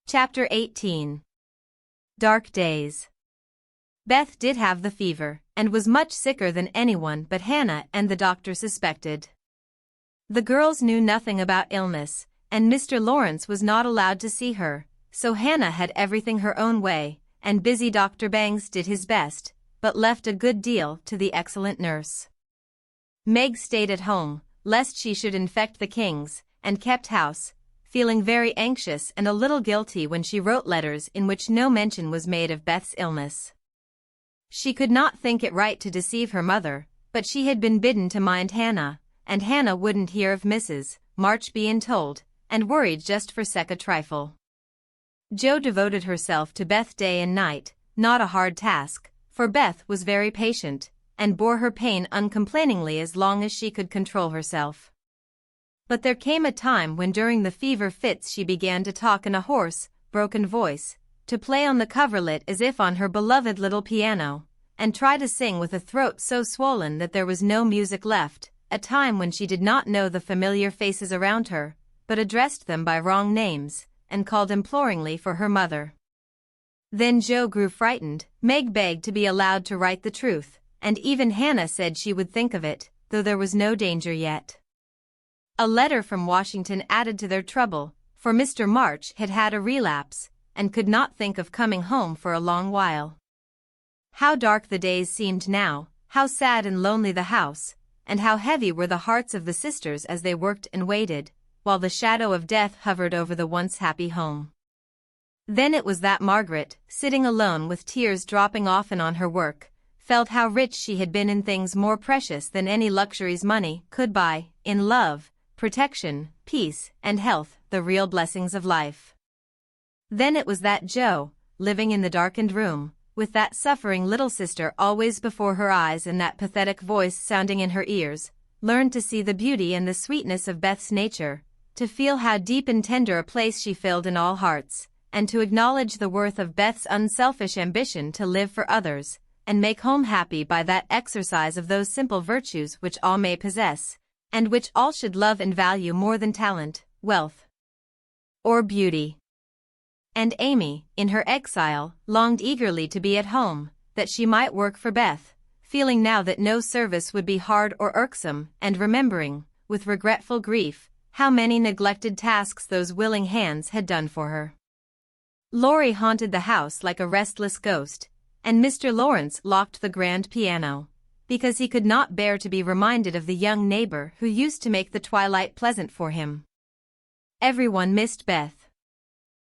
Chapter 18. Dark Days. Beth did have the fever, and was much sicker than anyone but Hannah and the doctor suspected. The girls knew nothing about illness, and Mr. Lawrence was not allowed to see her, so Hannah had everything her own way, and busy Dr. Bangs did his best, but left a good deal to the excellent nurse. Meg stayed at home, lest she should infect the Kings, and kept house, feeling very anxious and a little guilty when she wrote letters in which no mention was made of Beth's illness. She could not think it right to deceive her mother, but she had been bidden to mind Hannah, and Hannah wouldn't hear of Mrs. March being told, and worried just for a trifle. Jo devoted herself to Beth day and night, not a hard task, for Beth was very patient, and bore her pain uncomplainingly as long as she could control herself. But there came a time when during the fever fits she began to talk in a hoarse, broken voice, to play on the coverlet as if on her beloved little piano, and try to sing with a throat so swollen that there was no music left, a time when she did not know the familiar faces around her, but addressed them by wrong names, and called imploringly for her mother. Then Jo grew frightened. Meg begged to be allowed to write the truth, and even Hannah said she would think of it, though there was no danger yet. A letter from Washington added to their trouble, for Mr. March had had a relapse, and could not think of coming home for a long while. How dark the days seemed now, how sad and lonely the house, and how heavy were the hearts of the sisters as they worked and waited, while the shadow of death hovered over the once happy home. Then it was that Margaret, sitting alone with tears dropping often on her work, felt how rich she had been in things more precious than any luxuries money could buy, in love, protection, peace, and health, the real blessings of life. Then it was that Jo, living in the darkened room, with that suffering little sister always before her eyes and that pathetic voice sounding in her ears, learned to see the beauty and the sweetness of Beth's nature, to feel how deep and tender a place she filled in all hearts, and to acknowledge the worth of Beth's unselfish ambition to live for others, and make home happy by that exercise of those simple virtues which all may possess, and which all should love and value more than talent, wealth, or beauty. And Amy, in her exile, longed eagerly to be at home, that she might work for Beth, feeling now that no service would be hard or irksome, and remembering, with regretful grief, how many neglected tasks those willing hands had done for her. Laurie haunted the house like a restless ghost, and Mr. Lawrence locked the grand piano, because he could not bear to be reminded of the young neighbor who used to make the twilight pleasant for him. Everyone missed Beth.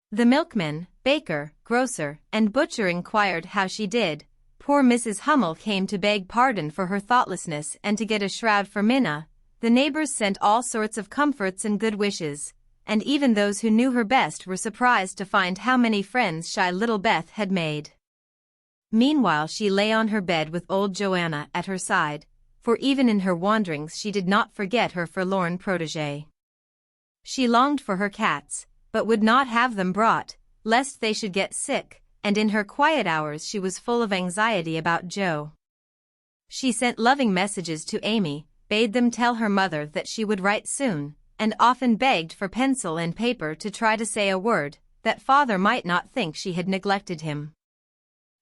The milkman, baker, grocer, and butcher inquired how she did. Poor Mrs. Hummel came to beg pardon for her thoughtlessness and to get a shroud for Minna. The neighbors sent all sorts of comforts and good wishes, and even those who knew her best were surprised to find how many friends shy little Beth had made. Meanwhile she lay on her bed with old Joanna at her side, for even in her wanderings she did not forget her forlorn protégé. She longed for her cats, but would not have them brought, lest they should get sick, and in her quiet hours she was full of anxiety about Jo. She sent loving messages to Amy, bade them tell her mother that she would write soon, and often begged for pencil and paper to try to say a word, that father might not think she had neglected him.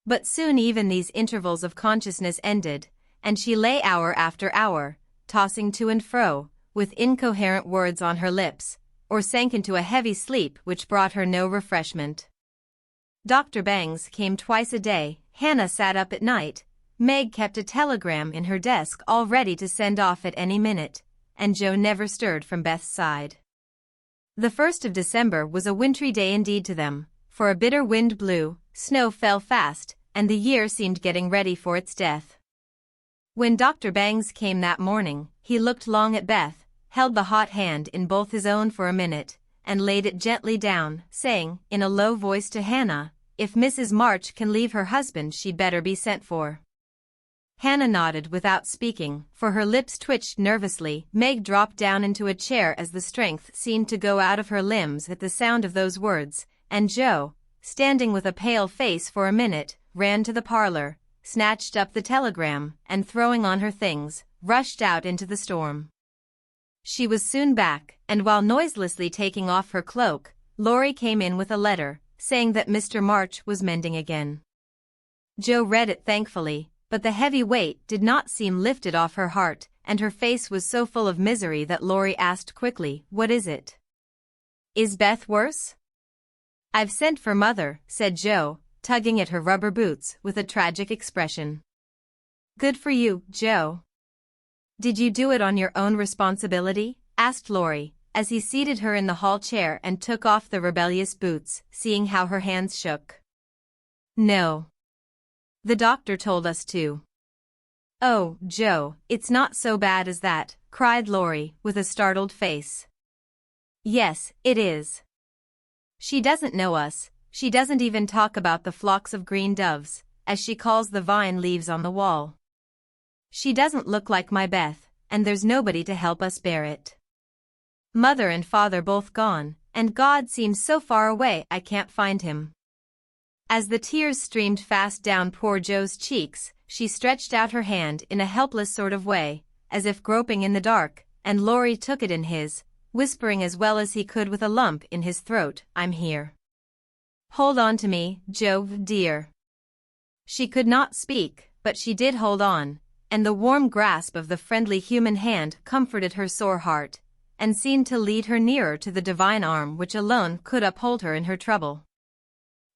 But soon even these intervals of consciousness ended, and she lay hour after hour, tossing to and fro, with incoherent words on her lips, or sank into a heavy sleep which brought her no refreshment. Dr. Bangs came twice a day. Hannah sat up at night. Meg kept a telegram in her desk all ready to send off at any minute, and Jo never stirred from Beth's side. The 1st of December was a wintry day indeed to them, for a bitter wind blew, snow fell fast, and the year seemed getting ready for its death. When Dr. Bangs came that morning, he looked long at Beth, held the hot hand in both his own for a minute, and laid it gently down, saying, in a low voice to Hannah, "If Mrs. March can leave her husband she'd better be sent for." Hannah nodded without speaking, for her lips twitched nervously. Meg dropped down into a chair as the strength seemed to go out of her limbs at the sound of those words, and Jo, standing with a pale face for a minute, ran to the parlor, snatched up the telegram, and throwing on her things, rushed out into the storm. She was soon back, and while noiselessly taking off her cloak, Laurie came in with a letter, saying that Mr. March was mending again. Jo read it thankfully, but the heavy weight did not seem lifted off her heart, and her face was so full of misery that Laurie asked quickly, "What is it? Is Beth worse?" "I've sent for Mother," said Jo, tugging at her rubber boots with a tragic expression. "Good for you, Jo." "Did you do it on your own responsibility?" asked Laurie, as he seated her in the hall chair and took off the rebellious boots, seeing how her hands shook. "No. The doctor told us to." "Oh, Jo, it's not so bad as that," cried Laurie, with a startled face. "Yes, it is. She doesn't know us, she doesn't even talk about the flocks of green doves, as she calls the vine leaves on the wall. She doesn't look like my Beth, and there's nobody to help us bear it. Mother and Father both gone, and God seems so far away I can't find him." As the tears streamed fast down poor Jo's cheeks, she stretched out her hand in a helpless sort of way, as if groping in the dark, and Laurie took it in his, whispering as well as he could with a lump in his throat, "I'm here. Hold on to me, Jo, dear." She could not speak, but she did hold on, and the warm grasp of the friendly human hand comforted her sore heart, and seemed to lead her nearer to the divine arm which alone could uphold her in her trouble.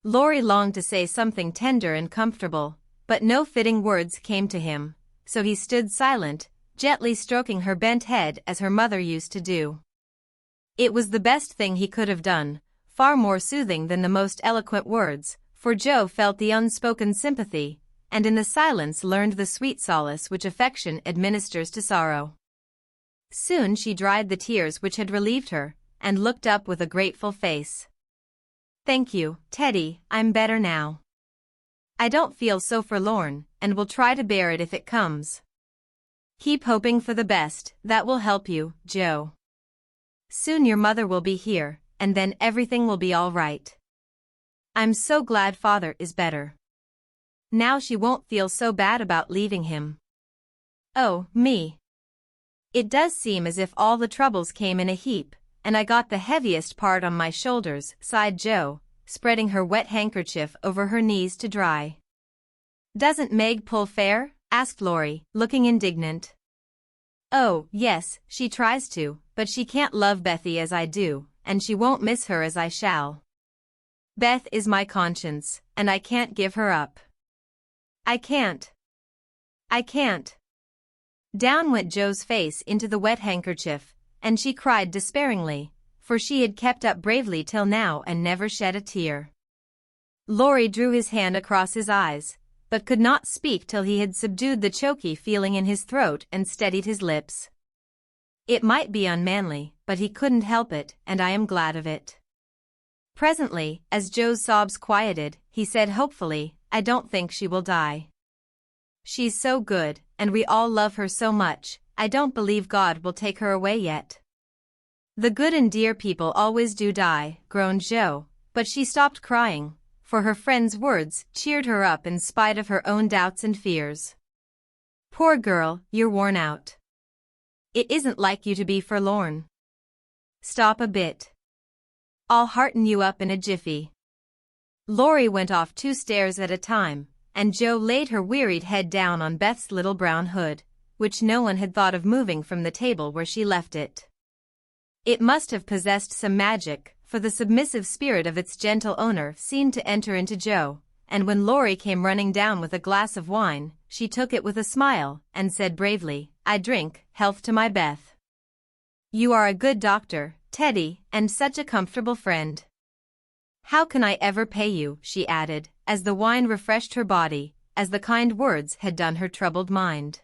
Laurie longed to say something tender and comfortable, but no fitting words came to him, so he stood silent, gently stroking her bent head as her mother used to do. It was the best thing he could have done, far more soothing than the most eloquent words, for Jo felt the unspoken sympathy, and in the silence learned the sweet solace which affection administers to sorrow. Soon she dried the tears which had relieved her, and looked up with a grateful face. "Thank you, Teddy, I'm better now. I don't feel so forlorn, and will try to bear it if it comes. Keep hoping for the best, that will help you, Jo. Soon your mother will be here, and then everything will be all right. I'm so glad Father is better. Now she won't feel so bad about leaving him. Oh, me. It does seem as if all the troubles came in a heap, and I got the heaviest part on my shoulders," sighed Jo, spreading her wet handkerchief over her knees to dry. "Doesn't Meg pull fair?" asked Laurie, looking indignant. "Oh, yes, she tries to, but she can't love Bethy as I do, and she won't miss her as I shall. Beth is my conscience, and I can't give her up. I can't. I can't." Down went Jo's face into the wet handkerchief, and she cried despairingly, for she had kept up bravely till now and never shed a tear. Laurie drew his hand across his eyes, but could not speak till he had subdued the choky feeling in his throat and steadied his lips. "It might be unmanly, but he couldn't help it, and I am glad of it." Presently, as Jo's sobs quieted, he said hopefully, "I don't think she will die. She's so good, and we all love her so much, I don't believe God will take her away yet." "The good and dear people always do die," groaned Jo, but she stopped crying, for her friend's words cheered her up in spite of her own doubts and fears. "Poor girl, you're worn out. It isn't like you to be forlorn. Stop a bit. I'll hearten you up in a jiffy." Laurie went off 2 stairs at a time, and Jo laid her wearied head down on Beth's little brown hood, which no one had thought of moving from the table where she left it. It must have possessed some magic, for the submissive spirit of its gentle owner seemed to enter into Jo, and when Laurie came running down with a glass of wine, she took it with a smile, and said bravely, "I drink health to my Beth. You are a good doctor, Teddy, and such a comfortable friend. How can I ever pay you?" she added, as the wine refreshed her body, as the kind words had done her troubled mind.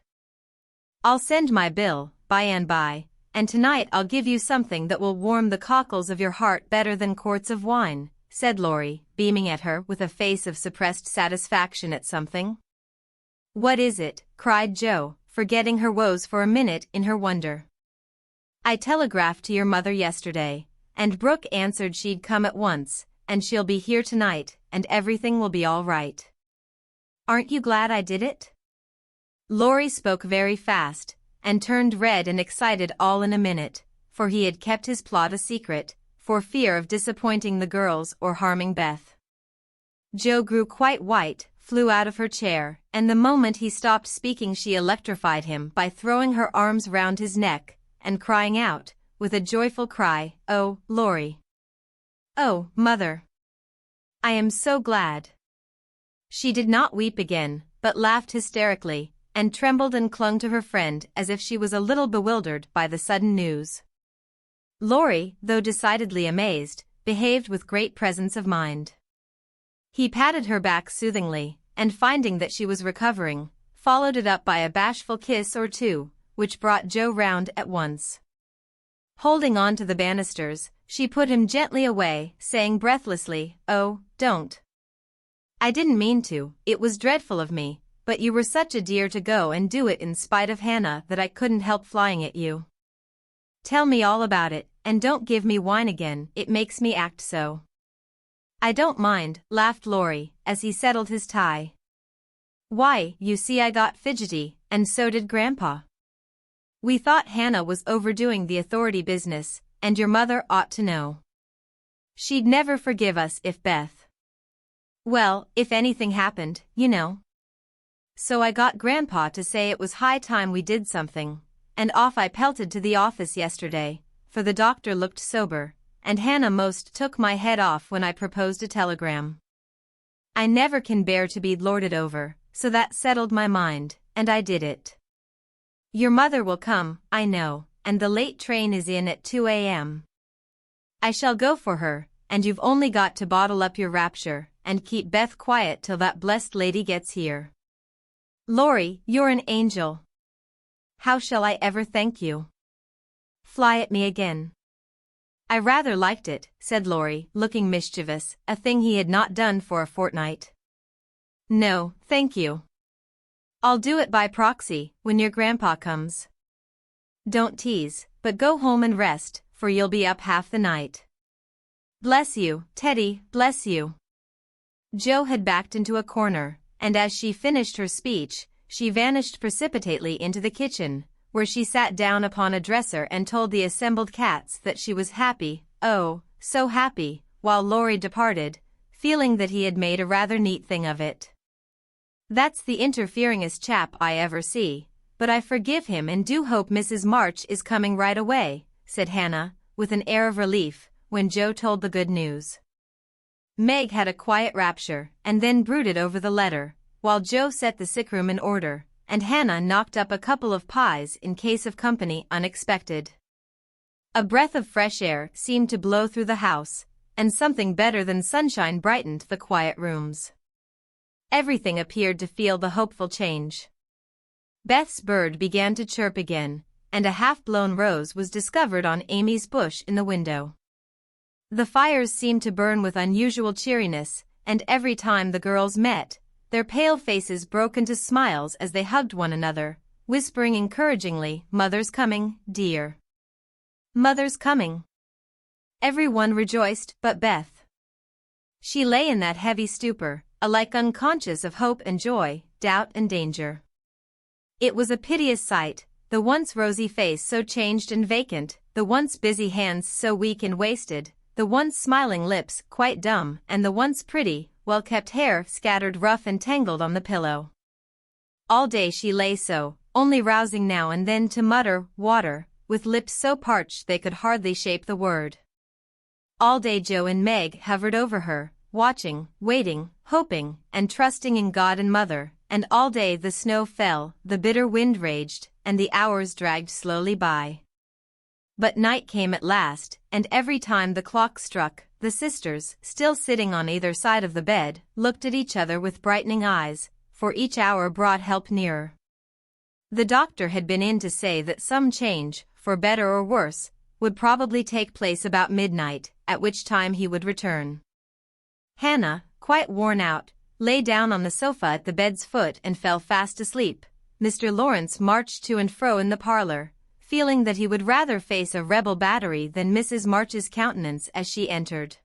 "I'll send my bill, by and by, and tonight I'll give you something that will warm the cockles of your heart better than quarts of wine," said Laurie, beaming at her with a face of suppressed satisfaction at something. "What is it?" cried Jo, forgetting her woes for a minute in her wonder. "I telegraphed to your mother yesterday, and Brooke answered she'd come at once, and she'll be here tonight, and everything will be all right. Aren't you glad I did it?" Laurie spoke very fast, and turned red and excited all in a minute, for he had kept his plot a secret, for fear of disappointing the girls or harming Beth. Jo grew quite white, flew out of her chair, and the moment he stopped speaking she electrified him by throwing her arms round his neck and crying out, with a joyful cry, "Oh, Laurie! Oh, Mother! I am so glad!" She did not weep again, but laughed hysterically, and trembled and clung to her friend as if she was a little bewildered by the sudden news. Laurie, though decidedly amazed, behaved with great presence of mind. He patted her back soothingly, and finding that she was recovering, followed it up by a bashful kiss or two, which brought Jo round at once. Holding on to the banisters, she put him gently away, saying breathlessly, "Oh, don't. I didn't mean to, it was dreadful of me, but you were such a dear to go and do it in spite of Hannah that I couldn't help flying at you. Tell me all about it, and don't give me wine again, it makes me act so." "I don't mind," laughed Laurie, as he settled his tie. "Why, you see I got fidgety, and so did Grandpa. We thought Hannah was overdoing the authority business, and your mother ought to know. She'd never forgive us if Beth... Well, if anything happened, you know. So I got Grandpa to say it was high time we did something, and off I pelted to the office yesterday, for the doctor looked sober, and Hannah most took my head off when I proposed a telegram. I never can bear to be lorded over, so that settled my mind, and I did it. Your mother will come, I know, and the late train is in at 2 a.m. I shall go for her, and you've only got to bottle up your rapture, and keep Beth quiet till that blessed lady gets here. Laurie, you're an angel. How shall I ever thank you? Fly at me again." "I rather liked it," said Laurie, looking mischievous, a thing he had not done for a fortnight. "No, thank you. I'll do it by proxy, when your grandpa comes. Don't tease, but go home and rest, for you'll be up half the night." "Bless you, Teddy, bless you." Jo had backed into a corner, and as she finished her speech, she vanished precipitately into the kitchen, where she sat down upon a dresser and told the assembled cats that she was happy, oh, so happy, while Laurie departed, feeling that he had made a rather neat thing of it. "That's the interferingest chap I ever see, but I forgive him and do hope Mrs. March is coming right away," said Hannah, with an air of relief, when Jo told the good news. Meg had a quiet rapture, and then brooded over the letter, while Jo set the sickroom in order, and Hannah knocked up a couple of pies in case of company unexpected. A breath of fresh air seemed to blow through the house, and something better than sunshine brightened the quiet rooms. Everything appeared to feel the hopeful change. Beth's bird began to chirp again, and a half-blown rose was discovered on Amy's bush in the window. The fires seemed to burn with unusual cheeriness, and every time the girls met, their pale faces broke into smiles as they hugged one another, whispering encouragingly, "Mother's coming, dear. Mother's coming." Everyone rejoiced but Beth. She lay in that heavy stupor, alike unconscious of hope and joy, doubt and danger. It was a piteous sight, the once rosy face so changed and vacant, the once busy hands so weak and wasted, the once smiling lips quite dumb, and the once pretty, well-kept hair scattered rough and tangled on the pillow. All day she lay so, only rousing now and then to mutter, "Water," with lips so parched they could hardly shape the word. All day Jo and Meg hovered over her, watching, waiting, hoping, and trusting in God and Mother, and all day the snow fell, the bitter wind raged, and the hours dragged slowly by. But night came at last, and every time the clock struck, the sisters, still sitting on either side of the bed, looked at each other with brightening eyes, for each hour brought help nearer. The doctor had been in to say that some change, for better or worse, would probably take place about midnight, at which time he would return. Hannah, quite worn out, lay down on the sofa at the bed's foot and fell fast asleep. Mr. Lawrence marched to and fro in the parlor, feeling that he would rather face a rebel battery than Mrs. March's countenance as she entered.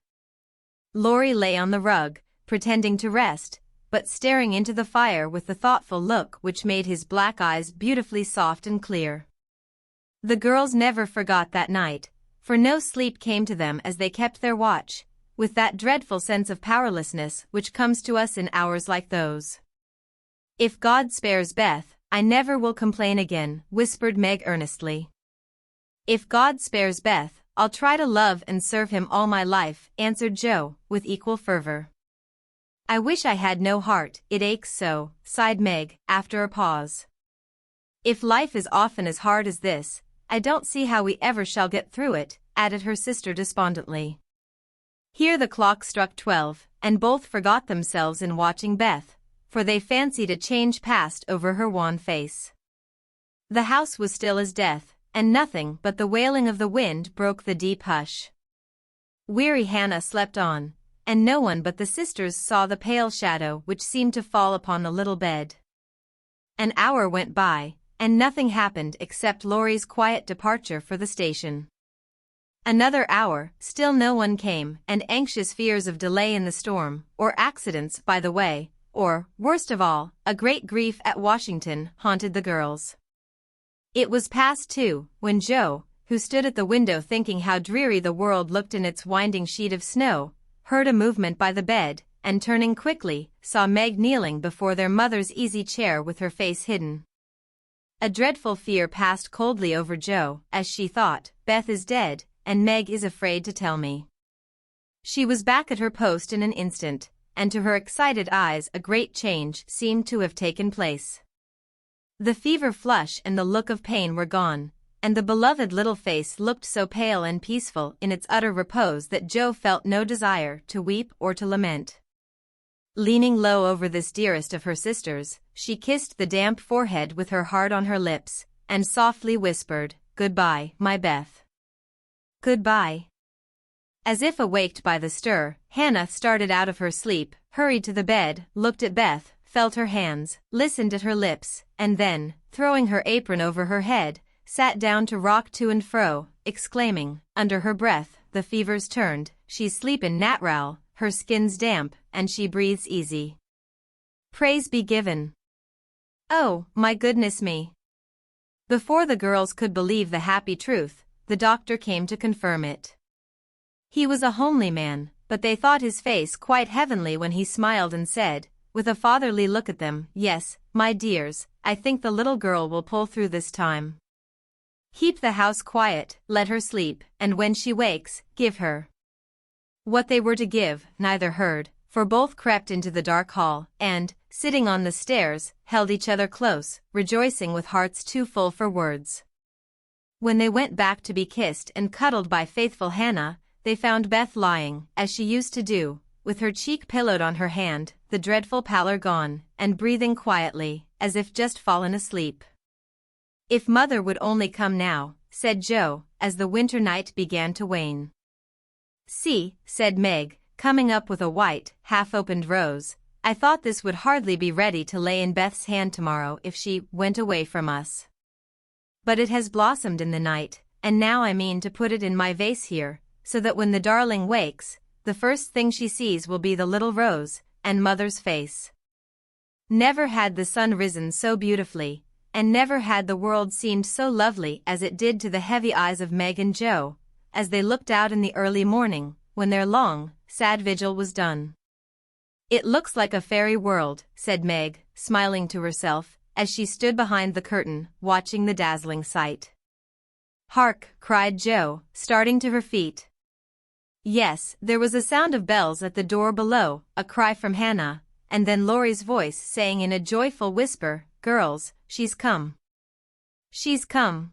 Laurie lay on the rug, pretending to rest, but staring into the fire with the thoughtful look which made his black eyes beautifully soft and clear. The girls never forgot that night, for no sleep came to them as they kept their watch, with that dreadful sense of powerlessness which comes to us in hours like those. "If God spares Beth, I never will complain again," whispered Meg earnestly. "If God spares Beth, I'll try to love and serve him all my life," answered Joe, with equal fervor. "I wish I had no heart, it aches so," sighed Meg, after a pause. "If life is often as hard as this, I don't see how we ever shall get through it," added her sister despondently. Here the clock struck 12, and both forgot themselves in watching Beth, for they fancied a change passed over her wan face. The house was still as death, and nothing but the wailing of the wind broke the deep hush. Weary Hannah slept on, and no one but the sisters saw the pale shadow which seemed to fall upon the little bed. An hour went by, and nothing happened except Laurie's quiet departure for the station. Another hour, still no one came, and anxious fears of delay in the storm, or accidents by the way, or, worst of all, a great grief at Washington, haunted the girls. It was past 2, when Joe, who stood at the window thinking how dreary the world looked in its winding sheet of snow, heard a movement by the bed, and turning quickly, saw Meg kneeling before their mother's easy chair with her face hidden. A dreadful fear passed coldly over Joe, as she thought, "Beth is dead, and Meg is afraid to tell me." She was back at her post in an instant, and to her excited eyes a great change seemed to have taken place. The fever flush and the look of pain were gone, and the beloved little face looked so pale and peaceful in its utter repose that Joe felt no desire to weep or to lament. Leaning low over this dearest of her sisters, she kissed the damp forehead with her heart on her lips, and softly whispered, "Goodbye, my Beth. Goodbye." As if awaked by the stir, Hannah started out of her sleep, hurried to the bed, looked at Beth, felt her hands, listened at her lips, and then, throwing her apron over her head, sat down to rock to and fro, exclaiming, under her breath, "The fever's turned, she's sleepin' nat'ral, her skin's damp, and she breathes easy. Praise be given. Oh, my goodness me." Before the girls could believe the happy truth, the doctor came to confirm it. He was a homely man, but they thought his face quite heavenly when he smiled and said, with a fatherly look at them, "Yes, my dears, I think the little girl will pull through this time. Keep the house quiet, let her sleep, and when she wakes, give her." What they were to give, neither heard, for both crept into the dark hall, and, sitting on the stairs, held each other close, rejoicing with hearts too full for words. When they went back to be kissed and cuddled by faithful Hannah, they found Beth lying, as she used to do, with her cheek pillowed on her hand, the dreadful pallor gone, and breathing quietly, as if just fallen asleep. "If Mother would only come now," said Joe, as the winter night began to wane. "See," said Meg, coming up with a white, half-opened rose, "I thought this would hardly be ready to lay in Beth's hand tomorrow if she went away from us. But it has blossomed in the night, and now I mean to put it in my vase here, so that when the darling wakes, the first thing she sees will be the little rose, and Mother's face." Never had the sun risen so beautifully, and never had the world seemed so lovely as it did to the heavy eyes of Meg and Joe, as they looked out in the early morning, when their long, sad vigil was done. "It looks like a fairy world," said Meg, smiling to herself, as she stood behind the curtain, watching the dazzling sight. "Hark!" cried Joe, starting to her feet. Yes, there was a sound of bells at the door below, a cry from Hannah, and then Laurie's voice saying in a joyful whisper, "Girls, she's come. She's come."